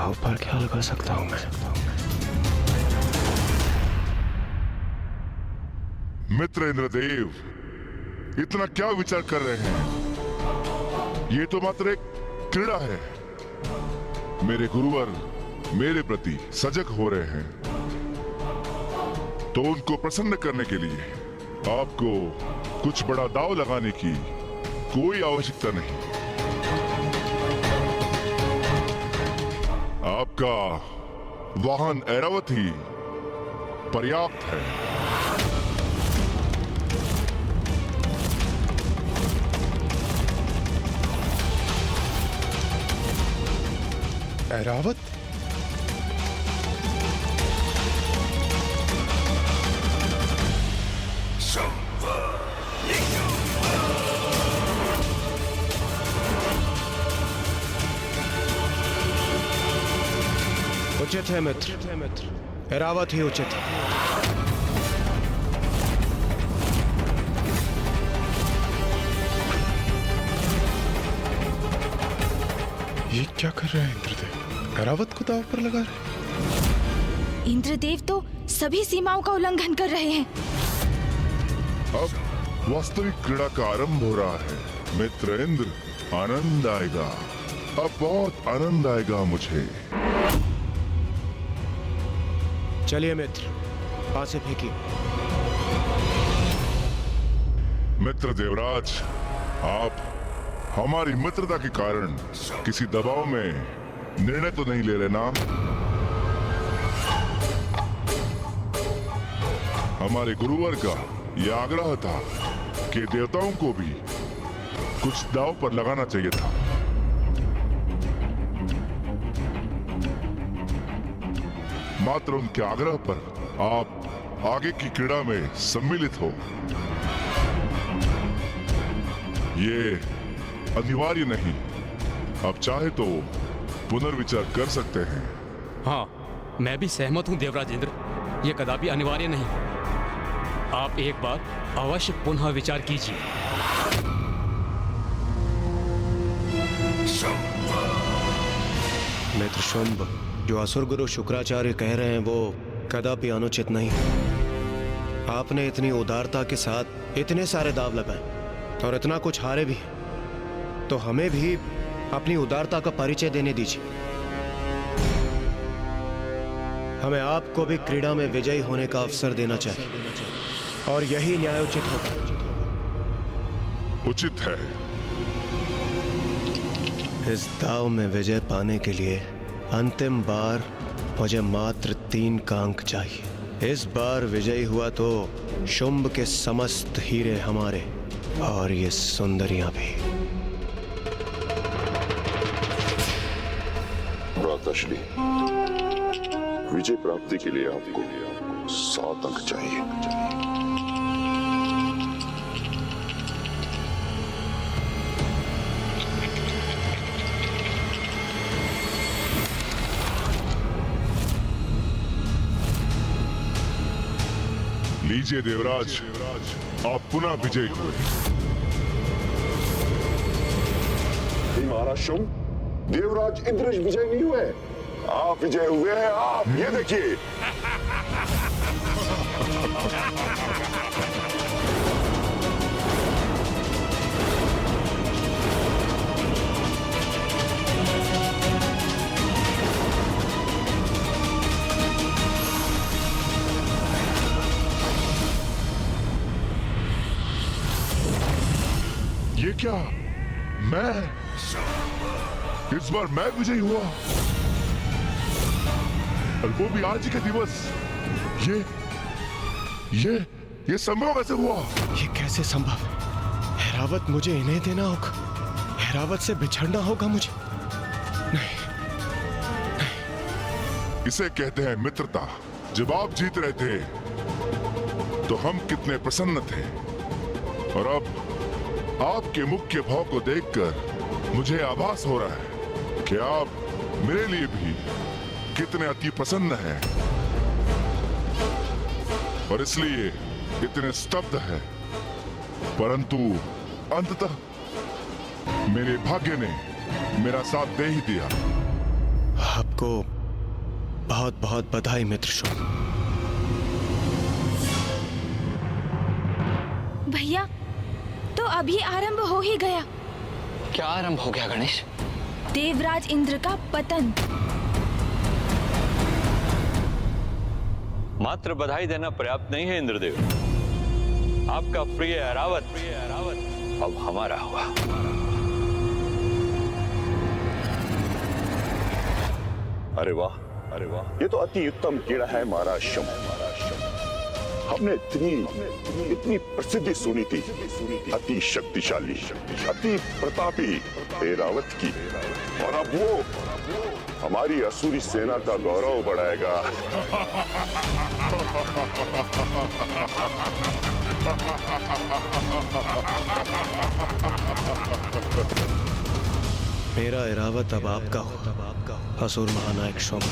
दाव पर क्या लगा सकता हूं मैं? मित्र इंद्रदेव, इतना क्या विचार कर रहे हैं? ये तो मात्र एक क्रीड़ा है। मेरे गुरुवर मेरे प्रति सजग हो रहे हैं, तो उनको प्रसन्न करने के लिए आपको कुछ बड़ा दाव लगाने की कोई आवश्यकता नहीं। आपका वाहन ऐरावत ही पर्याप्त है। ऐरावत? उचित है मित्र, ऐरावत ही उचित है। ये क्या कर रहे हैं इंद्रदेव? ऐरावत को दांव पर लगा रहे? इंद्रदेव तो सभी सीमाओं का उल्लंघन कर रहे हैं। अब वास्तविक क्रीड़ा का आरंभ हो रहा है। मित्र इंद्र, आनंद आएगा। अब बहुत आनंद आएगा मुझे। चलिए मित्र, पास से फेंकिए। मित्र देवराज, आप हमारी मित्रता के कारण किसी दबाव में निर्णय तो नहीं ले रहे ना? हमारे गुरुवर का यह आग्रह था कि देवताओं को भी कुछ दांव पर लगाना चाहिए था। मात्र उनके आग्रह पर आप आगे की क्रीड़ा में सम्मिलित हो, ये अनिवार्य नहीं। आप चाहे तो पुनर्विचार कर सकते हैं। हाँ, मैं भी सहमत हूँ देवराज इंद्र, ये कदापि अनिवार्य नहीं। आप एक बार अवश्य पुनः विचार कीजिए। मित्र शुंभ, जो असुर गुरु शुक्राचार्य कह रहे हैं वो कदापि अनुचित नहीं। आपने इतनी उदारता के साथ इतने सारे दाव लगाए और इतना कुछ हारे भी, तो हमें भी अपनी उदारता का परिचय देने दीजिए। हमें आपको भी क्रीड़ा में विजयी होने का अवसर देना चाहिए और यही न्यायोचित होगा। उचित है। इस दाव में विजय पाने के लिए अंतिम बार मुझे मात्र 3 का अंक चाहिए। इस बार विजयी हुआ तो शुंभ के समस्त हीरे हमारे और ये सुंदरियां भी। भ्राताश्री, विजय प्राप्ति के लिए आपको 7 अंक चाहिए। लीजिए देवराज, आप पुनः विजयी हुए। महाराज शुंभ, देवराज इंद्र विजय नहीं हुए, आप विजय हुए हैं। आप ये देखिए। ये क्या? मैं इस बार मैं विजयी हुआ, और वो भी आज ही का दिवस। ये संभव कैसे हुआ? ये कैसे संभव है? ऐरावत मुझे इन्हें देना होगा, ऐरावत से बिछड़ना होगा मुझे। नहीं, इसे कहते हैं मित्रता। जब आप जीत रहे थे तो हम कितने प्रसन्न थे, और अब आपके मुख के भाव को देखकर मुझे आभास हो रहा है कि आप मेरे लिए भी कितने अति प्रसन्न हैं, और इसलिए इतने स्तब्ध हैं। परंतु अंततः मेरे भाग्य ने मेरा साथ दे ही दिया। आप आपको बहुत बहुत बधाई मित्र शुंभ। भैया, तो अभी आरंभ हो ही गया। क्या आरंभ हो गया गणेश? देवराज इंद्र का पतन। मात्र बधाई देना पर्याप्त नहीं है इंद्रदेव। आपका प्रिय ऐरावत अब हमारा हुआ। अरे वाह, अरे वाह, ये तो अति उत्तम क्रीड़ा है महाराज शुंभ। हमने इतनी प्रसिद्धि सुनी थी, अति शक्तिशाली, अति प्रतापी ऐरावत की, और अब वो हमारी असुरी सेना का गौरव बढ़ाएगा। मेरा ऐरावत अब आपका हो, असुर महानायक शुंभ।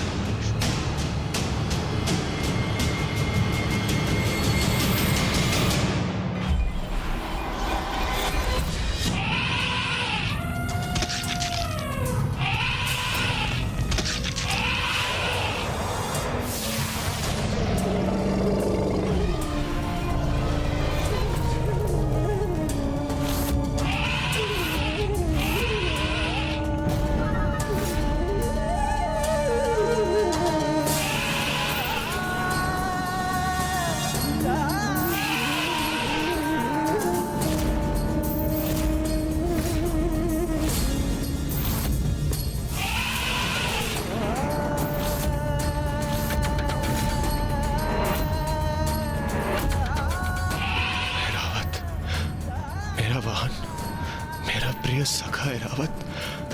सखा ऐरावत,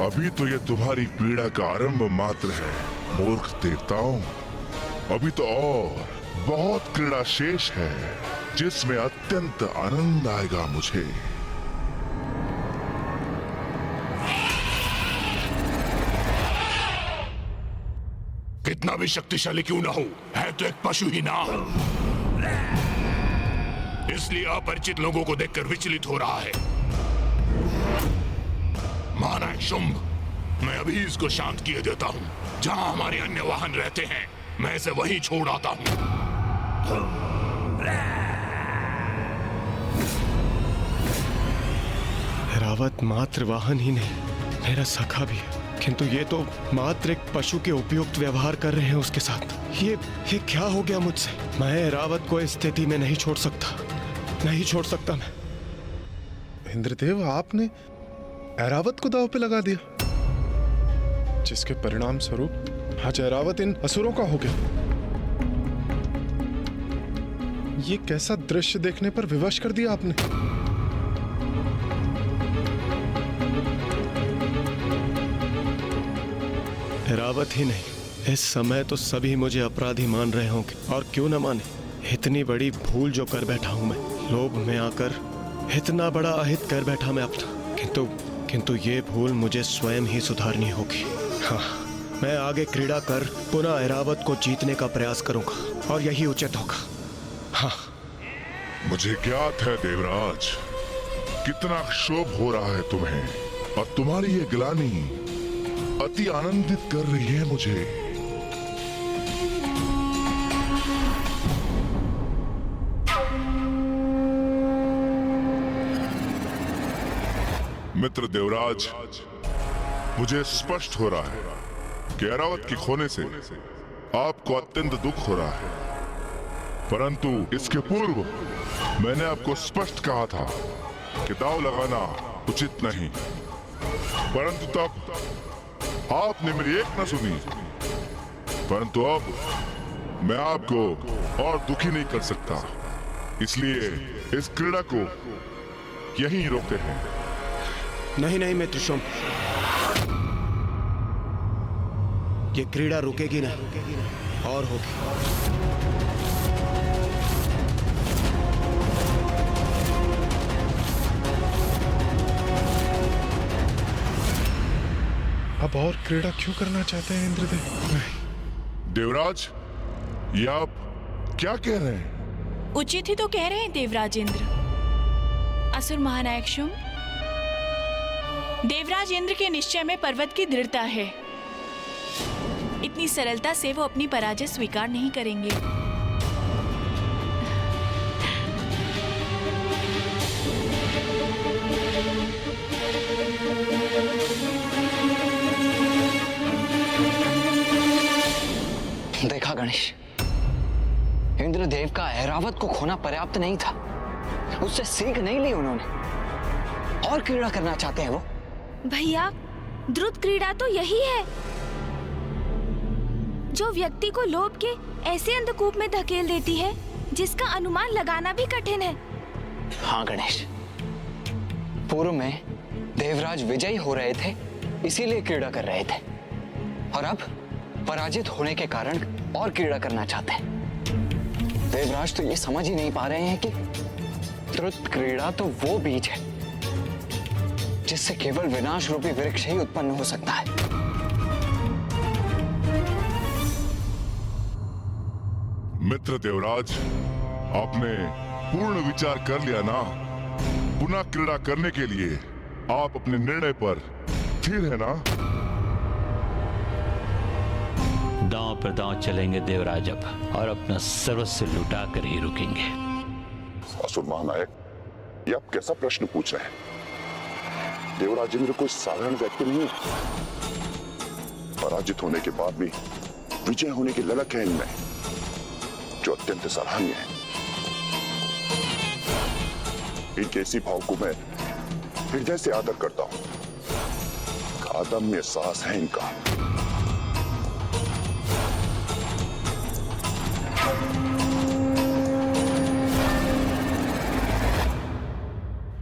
अभी तो ये तुम्हारी पीड़ा का आरंभ मात्र है मूर्ख देवताओं। अभी तो और बहुत क्रीड़ा शेष है जिसमें अत्यंत आनंद आएगा मुझे। कितना भी शक्तिशाली क्यों ना हो, है तो एक पशु ही ना, इसलिए अपरिचित लोगों को देखकर विचलित हो रहा है। महानायक शुंभ, मैं अभी इसको शांत किए देता हूं। जहां हमारे अन्य वाहन रहते हैं, मैं इसे वहीं छोड़ आता हूं। ऐरावत मात्र वाहन ही नहीं, मेरा सखा भी है, किंतु ये तो मात्र एक पशु के उपयुक्त व्यवहार कर रहे हैं उसके साथ। ये क्या हो गया मुझसे? मैं ऐरावत को इस स्थिति में नहीं छोड़ सकता, नहीं छोड़ सकता मैं। इंद्रदेव, आपने ऐरावत को दांव पे लगा दिया, जिसके परिणाम स्वरूप आज ऐरावत इन असुरों का हो गया। ये कैसा दृश्य देखने पर विवश कर दिया आपने? ऐरावत ही नहीं, इस समय तो सभी मुझे अपराधी मान रहे होंगे, और क्यों न माने। इतनी बड़ी भूल जो कर बैठा हूं मैं, लोभ में आकर इतना बड़ा अहित कर बैठा मैं अपना। किंतु ये भूल मुझे स्वयं ही सुधारनी होगी। हाँ, मैं आगे क्रीड़ा कर पुनः ऐरावत को जीतने का प्रयास करूंगा, और यही उचित होगा। हाँ, मुझे ज्ञात है देवराज, कितना क्षोभ हो रहा है तुम्हें, और तुम्हारी ये ग्लानि अति आनंदित कर रही है मुझे। मित्र देवराज, मुझे स्पष्ट हो रहा है कि ऐरावत के खोने से आपको अत्यंत दुख हो रहा है, परंतु इसके पूर्व मैंने आपको स्पष्ट कहा था कि दांव लगाना उचित नहीं, परंतु तब आपने मेरी एक न सुनी। परंतु अब मैं आपको और दुखी नहीं कर सकता, इसलिए इस क्रीड़ा को यहीं रोकते हैं। नहीं नहीं मित्र शुंभ, ये क्रीड़ा रुकेगी नहीं, और होगी। अब और क्रीड़ा क्यों करना चाहते हैं इंद्रदेव? देवराज, ये आप क्या कह रहे हैं? उचित ही तो कह रहे हैं देवराज इंद्र। असुर महानायक शुंभ, देवराज इंद्र के निश्चय में पर्वत की दृढ़ता है। इतनी सरलता से वो अपनी पराजय स्वीकार नहीं करेंगे। देखा गणेश, इंद्रदेव का ऐरावत को खोना पर्याप्त नहीं था। उससे सीख नहीं ली उन्होंने और क्रीड़ा करना चाहते हैं वो। भैया, द्रुत क्रीड़ा तो यही है जो व्यक्ति को लोभ के ऐसे अंधकूप में धकेल देती है जिसका अनुमान लगाना भी कठिन है। हाँ गणेश, पूर्व में देवराज विजयी हो रहे थे, इसीलिए क्रीड़ा कर रहे थे, और अब पराजित होने के कारण और क्रीड़ा करना चाहते हैं। देवराज तो ये समझ ही नहीं पा रहे हैं कि द्रुत क्रीड़ा तो वो बीज है जिससे केवल विनाश रूपी वृक्ष ही उत्पन्न हो सकता है। मित्र देवराज, आपने पूर्ण विचार कर लिया ना? पुनः क्रीड़ा करने के लिए आप अपने निर्णय पर स्थिर है ना? दांव पर दांव चलेंगे देवराज अब, और अपना सर्वस्व लुटा कर ही रुकेंगे। असुर महानायक, ये आप कैसा प्रश्न पूछ रहे हैं? देवराजेंद्र कोई साधारण व्यक्ति नहीं है। पराजित होने के बाद भी विजय होने की ललक है इनमें, जो अत्यंत सराहनीय है। इनके इसी भाव को मैं हृदय से आदर करता हूं। अदम्य साहस है इनका।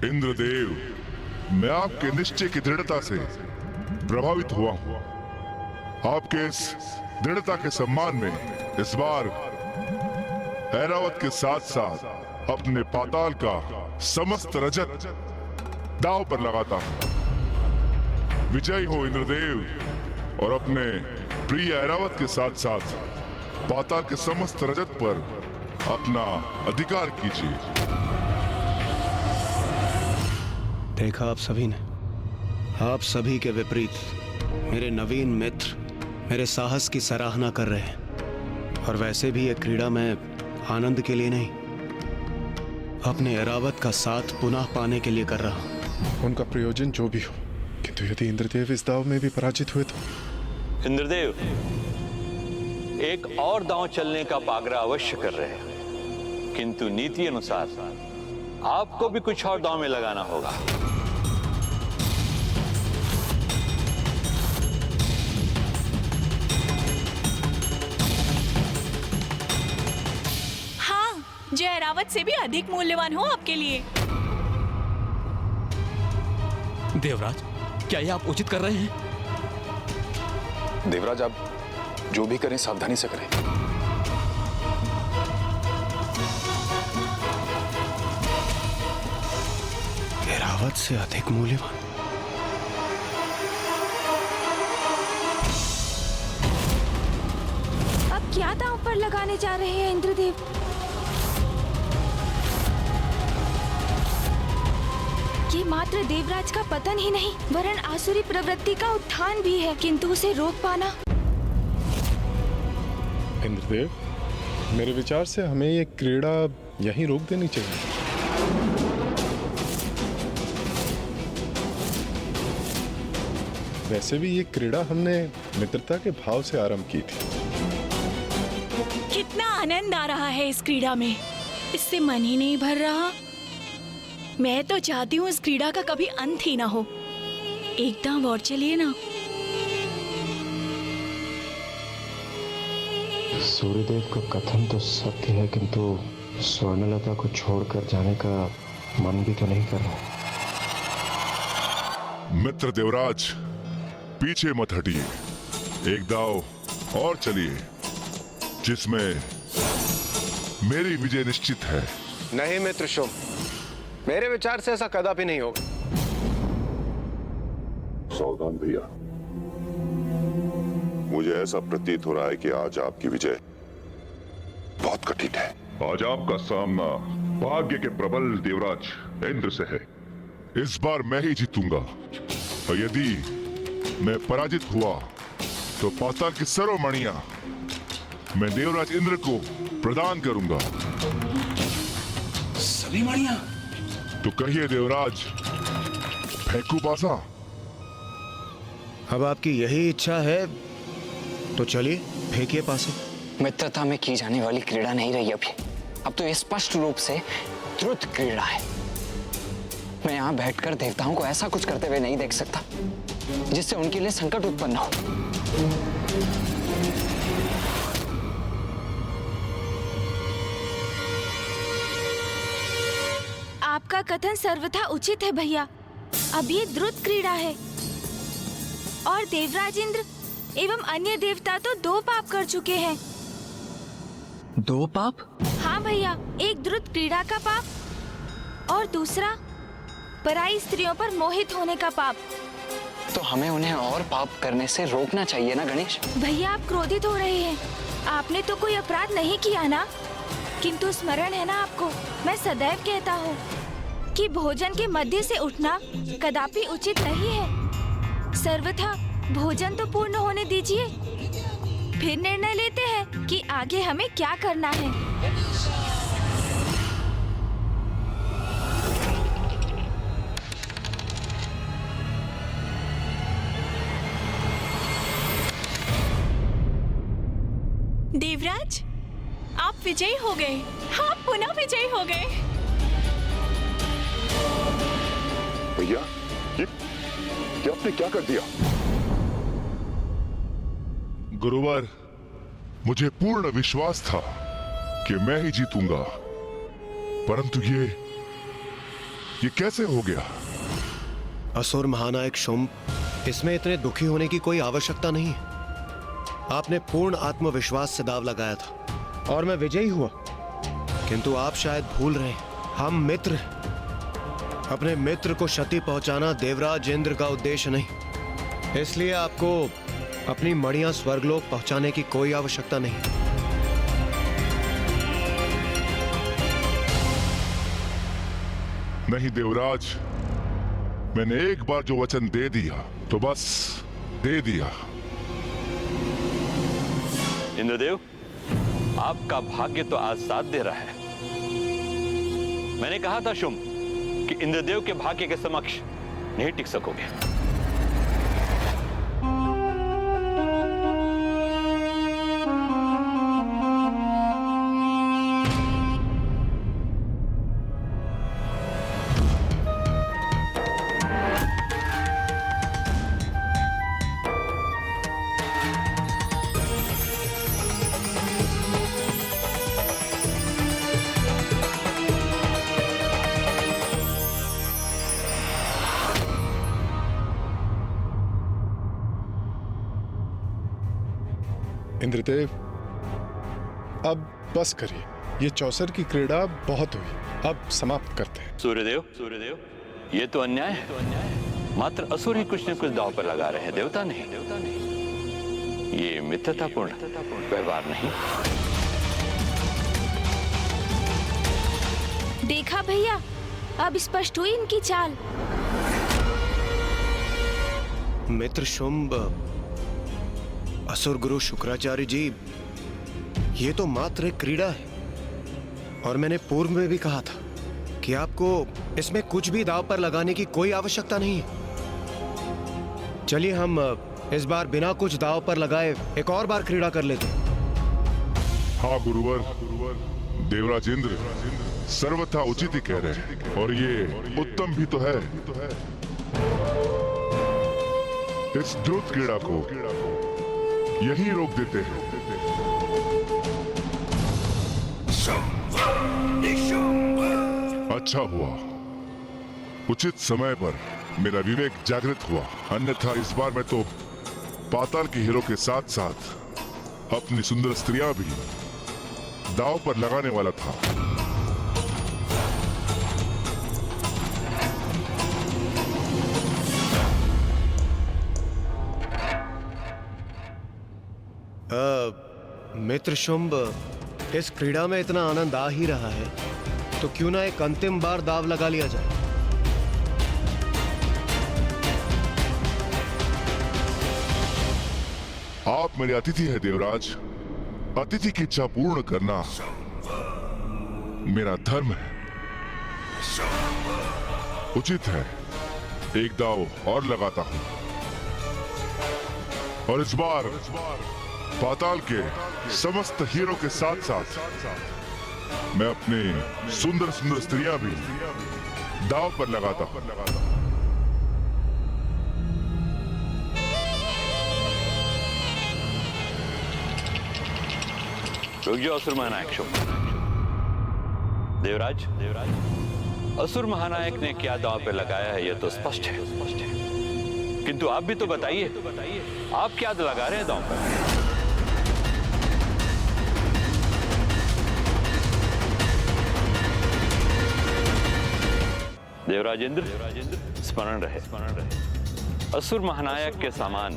इंद्रदेव, मैं आपके निश्चय की दृढ़ता से प्रभावित हुआ हूं। आपके इस दृढ़ता के सम्मान में इस बार ऐरावत के साथ साथ अपने पाताल का समस्त रजत दांव पर लगाता हूं। विजयी हो इंद्रदेव, और अपने प्रिय ऐरावत के साथ साथ पाताल के समस्त रजत पर अपना अधिकार कीजिए। देखा आप सभी ने, आप सभी के विपरीत मेरे नवीन मित्र मेरे साहस की सराहना कर रहे हैं। और वैसे भी ये क्रीड़ा मैं आनंद के लिए नहीं, अपने ऐरावत का साथ पुनः पाने के लिए कर रहा हूं। उनका प्रयोजन जो भी हो, किंतु यदि इंद्रदेव इस दाव में भी पराजित हुए तो? इंद्रदेव, एक और दांव चलने का आग्रह अवश्य कर रहे हैं, किंतु नीति अनुसार आपको भी कुछ और दांव में लगाना होगा। हाँ, जो ऐरावत से भी अधिक मूल्यवान हो आपके लिए। देवराज, क्या ये आप उचित कर रहे हैं? देवराज, आप जो भी करें सावधानी से करें। ऐरावत से अधिक मूल्यवान? अब क्या दांव पर लगाने जा रहे हैं इंद्रदेव? ये मात्र देवराज का पतन ही नहीं, वरन आसुरी प्रवृत्ति का उत्थान भी है, किंतु उसे रोक पाना। इंद्रदेव, मेरे विचार से हमें ये क्रीड़ा यहीं रोक देनी चाहिए। वैसे भी ये क्रीड़ा हमने मित्रता के भाव से आरंभ की थी। कितना आनंद आ रहा है इस क्रीड़ा में, इससे मन ही नहीं भर रहा। मैं तो चाहती हूँ इस क्रीड़ा का कभी अंत ही ना हो। एक दांव और चलिए ना। सूर्यदेव का कथन तो सत्य है, किंतु स्वर्णलता को छोड़कर जाने का मन भी तो नहीं कर रहा। मित्र देवराज, पीछे मत हटिए। एक दाव और चलिए जिसमें मेरी विजय निश्चित है। नहीं मित्र शुभ, मेरे विचार से ऐसा कदापि नहीं होगा। सावधान भैया, मुझे ऐसा प्रतीत हो रहा है कि आज आपकी विजय बहुत कठिन है। आज आपका सामना भाग्य के प्रबल देवराज इंद्र से है। इस बार मैं ही जीतूंगा, और यदि मैं पराजित हुआ तो पाताल की सरो मणियां मैं देवराज इंद्र को प्रदान करूंगा। सभी मणियां? तो कहिए देवराज, फेंकू पासा? अब आपकी यही इच्छा है तो चलिए फेंकिए पासे। मित्रता में की जाने वाली क्रीड़ा नहीं रही अभी। अब तो ये स्पष्ट रूप से द्रुत क्रीड़ा है। मैं यहाँ बैठकर देवताओं को ऐसा कुछ करते हुए नहीं देख सकता जिससे उनके लिए संकट उत्पन्न हो। आपका कथन सर्वथा उचित है भैया। अब ये द्रुत क्रीड़ा है और देवराज इंद्र एवं अन्य देवता तो 2 पाप कर चुके हैं। 2 पाप? हाँ भैया, एक द्रुत क्रीड़ा का पाप और दूसरा पराई स्त्रियों पर मोहित होने का पाप। तो हमें उन्हें और पाप करने से रोकना चाहिए ना गणेश? भैया आप क्रोधित हो रहे हैं। आपने तो कोई अपराध नहीं किया ना, किंतु स्मरण है ना आपको, मैं सदैव कहता हूँ कि भोजन के मध्य से उठना कदापि उचित नहीं है। सर्वथा भोजन तो पूर्ण होने दीजिए, फिर निर्णय लेते हैं कि आगे हमें क्या करना है। देवराज, आप विजयी हो गए। आप पुनः विजयी हो गए। भैया, ये आपने क्या कर दिया? गुरुवर, मुझे पूर्ण विश्वास था कि मैं ही जीतूंगा, परंतु ये कैसे हो गया? असुर महानायक शुंभ, इसमें इतने दुखी होने की कोई आवश्यकता नहीं है। आपने पूर्ण आत्मविश्वास से दाव लगाया था और मैं विजयी हुआ, किंतु आप शायद भूल रहे हैं, हम मित्र हैं। अपने मित्र को क्षति पहुंचाना देवराज इंद्र का उद्देश्य नहीं, इसलिए आपको अपनी मणियां स्वर्गलोक पहुंचाने की कोई आवश्यकता नहीं। नहीं देवराज, मैंने एक बार जो वचन दे दिया तो बस दे दिया। इंद्रदेव, आपका भाग्य तो आज साथ दे रहा है। मैंने कहा था शुंभ कि इंद्रदेव के भाग्य के समक्ष नहीं टिक सकोगे। इंद्रदेव, अब बस करिए। ये चौसर की क्रीड़ा बहुत हुई, अब समाप्त करते हैं। सूर्यदेव, ये तो अन्याय है। मात्र असुर ही कुछ न कुछ दांव पर लगा रहे हैं, देवता नहीं। ये मित्रतापूर्ण व्यवहार नहीं। देखा भैया, अब स्पष्ट हुई इनकी चाल। मित्र शुंभ, असुर गुरु शुक्राचार्य जी, ये तो मात्र एक क्रीड़ा है और मैंने पूर्व में भी कहा था कि आपको इसमें कुछ भी दांव पर लगाने की कोई आवश्यकता नहीं है। चलिए हम इस बार बिना कुछ दांव पर लगाए एक और बार क्रीड़ा कर लेते हैं। हाँ गुरुवर, देवराज इंद्र सर्वथा उचित ही कह रहे हैं और ये उत्तम भी तो है। इस द्रुत क्रीड़ा को यही रोक देते हैं। अच्छा हुआ, उचित समय पर मेरा विवेक जागृत हुआ, अन्यथा इस बार मैं तो पाताल के हीरो के साथ साथ अपनी सुंदर स्त्रियां भी दांव पर लगाने वाला था। मित्र शुंभ, इस क्रीड़ा में इतना आनंद आ ही रहा है तो क्यों ना एक अंतिम बार दाव लगा लिया जाए। आप मेरे अतिथि है देवराज। अतिथि की इच्छा पूर्ण करना मेरा धर्म है। उचित है, एक दांव और लगाता हूं, और इस बार पाताल के समस्त हीरो के साथ साथ मैं अपनी सुंदर सुंदर स्त्रियां भी दांव पर लगाता हूं। रुक जाओ असुर महानायक शुंभ। देवराज, असुर महानायक ने क्या दांव पे लगाया है यह तो स्पष्ट है, किंतु आप भी तो बताइए, आप क्या लगा रहे हैं दांव पर? देवराजेंद्र, स्मरण रहे, असुर महानायक के सामान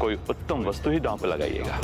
कोई उत्तम वस्तु ही दांव पे लगाइएगा।